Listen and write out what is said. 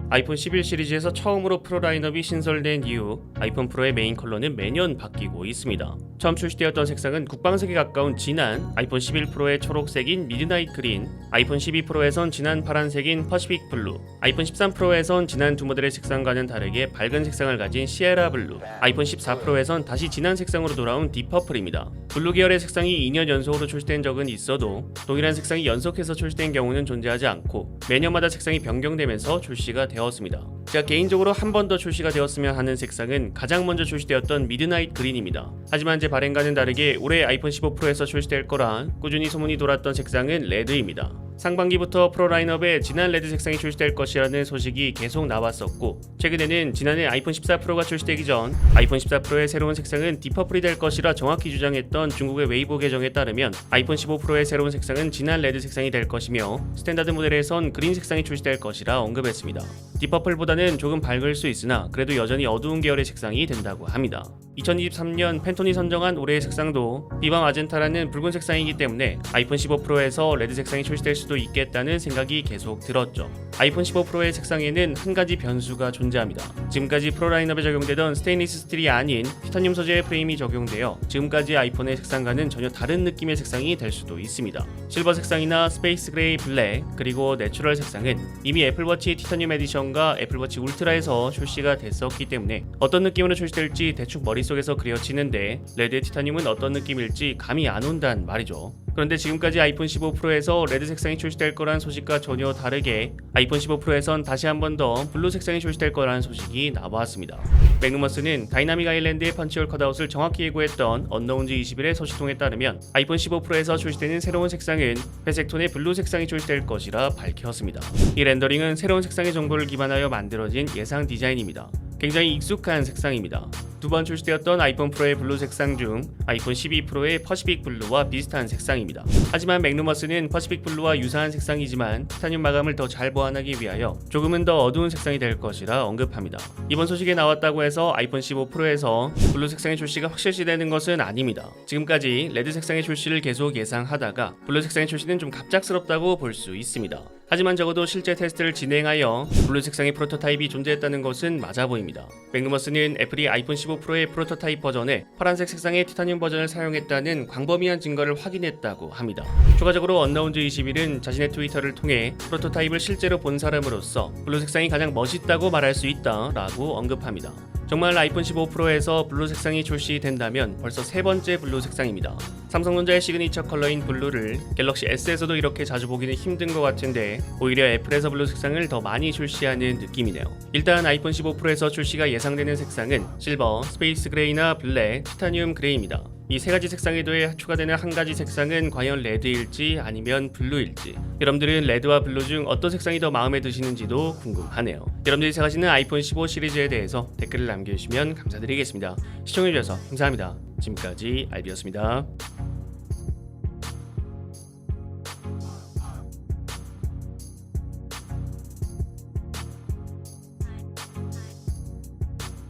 아이폰 11 시리즈에서 처음으로 프로 라인업이 신설된 이후 아이폰 프로의 메인 컬러는 매년 바뀌고 있습니다. 처음 출시되었던 색상은 국방색에 가까운 진한 아이폰 11 프로의 초록색인 미드나잇 그린, 아이폰 12 프로에선 진한 파란색인 퍼시픽 블루, 아이폰 13 프로에선 진한 두 모델의 색상과는 다르게 밝은 색상을 가진 시에라 블루, 아이폰 14 프로에선 다시 진한 색상으로 돌아온 딥퍼플입니다. 블루 계열의 색상이 2년 연속으로 출시된 적은 있어도 동일한 색상이 연속해서 출시된 경우는 존재하지 않고 매년마다 색상이 변경되면서 출시가 되었습니다. 제가 개인적으로 한 번 더 출시가 되었으면 하는 색상은 가장 먼저 출시되었던 미드나잇 그린입니다. 하지만 제 발행과는 다르게 올해 아이폰 15 프로에서 출시될 거라 꾸준히 소문이 돌았던 색상은 레드입니다. 상반기부터 프로 라인업에 진한 레드 색상이 출시될 것이라는 소식이 계속 나왔었고, 최근에는 지난해 아이폰 14 프로가 출시되기 전 아이폰 14 프로의 새로운 색상은 딥퍼플이 될 것이라 정확히 주장했던 중국의 웨이보 계정에 따르면 아이폰 15 프로의 새로운 색상은 진한 레드 색상이 될 것이며 스탠다드 모델에선 그린 색상이 출시될 것이라 언급했습니다. 딥퍼플보다는 조금 밝을 수 있으나 그래도 여전히 어두운 계열의 색상이 된다고 합니다. 2023년 팬톤이 선정한 올해의 색상도 비바 마젠타라는 붉은 색상이기 때문에 아이폰 15 프로에서 레드 색상이 출시될 수도 있겠다는 생각이 계속 들었죠. 아이폰 15 프로의 색상에는 한 가지 변수가 존재합니다. 지금까지 프로 라인업에 적용되던 스테인리스 스틸이 아닌 티타늄 소재의 프레임이 적용되어 지금까지 아이폰의 색상과는 전혀 다른 느낌의 색상이 될 수도 있습니다. 실버 색상이나 스페이스 그레이 블랙 그리고 내추럴 색상은 이미 애플워치 티타늄 에디션과 애플워치 울트라에서 출시가 됐었기 때문에 어떤 느낌으로 출시될지 대충 머릿속에서 그려지는데 레드의 티타늄은 어떤 느낌일지 감이 안 온단 말이죠. 그런데 지금까지 아이폰 15 프로에서 레드 색상이 출시될 거란 소식과 전혀 다르게 아이폰 15 프로에선 다시 한 번 더 블루 색상이 출시될 거라는 소식이 나왔습니다. 맥누머스는 다이나믹 아일랜드의 펀치홀 컷아웃을 정확히 예고했던 언노운즈 21의 소식통에 따르면 아이폰 15 프로에서 출시되는 새로운 색상은 회색 톤의 블루 색상이 출시될 것이라 밝혔습니다. 이 렌더링은 새로운 색상의 정보를 기반하여 만들어진 예상 디자인입니다. 굉장히 익숙한 색상입니다. 두 번 출시되었던 아이폰 프로의 블루 색상 중 아이폰 12 프로의 퍼시픽 블루와 비슷한 색상입니다. 하지만 맥누머스는 퍼시픽 블루와 유사한 색상이지만 티타늄 마감을 더 잘 보완하기 위하여 조금은 더 어두운 색상이 될 것이라 언급합니다. 이번 소식에 나왔다고 해서 아이폰 15 프로에서 블루 색상의 출시가 확실시되는 것은 아닙니다. 지금까지 레드 색상의 출시를 계속 예상하다가 블루 색상의 출시는 좀 갑작스럽다고 볼 수 있습니다. 하지만 적어도 실제 테스트를 진행하여 블루 색상의 프로토타입이 존재했다는 것은 맞아 보입니다. 맥누머스는 애플이 아이폰 15 프로의 프로토타입 버전에 파란색 색상의 티타늄 버전을 사용했다는 광범위한 증거를 확인했다고 합니다. 추가적으로 언노운즈 21은 자신의 트위터를 통해 프로토타입을 실제로 본 사람으로서 블루 색상이 가장 멋있다고 말할 수 있다라고 언급합니다. 정말 아이폰 15 프로에서 블루 색상이 출시된다면 벌써 세 번째 블루 색상입니다. 삼성전자의 시그니처 컬러인 블루를 갤럭시 S에서도 이렇게 자주 보기는 힘든 것 같은데 오히려 애플에서 블루 색상을 더 많이 출시하는 느낌이네요. 일단 아이폰 15 프로에서 출시가 예상되는 색상은 실버, 스페이스 그레이나 블랙, 티타늄 그레이입니다. 이 세 가지 색상에 더해 추가되는 한 가지 색상은 과연 레드일지 아니면 블루일지, 여러분들은 레드와 블루 중 어떤 색상이 더 마음에 드시는지도 궁금하네요. 여러분들이 생각하시는 아이폰 15 시리즈에 대해서 댓글을 남겨주시면 감사드리겠습니다. 시청해주셔서 감사합니다. 지금까지 알비였습니다.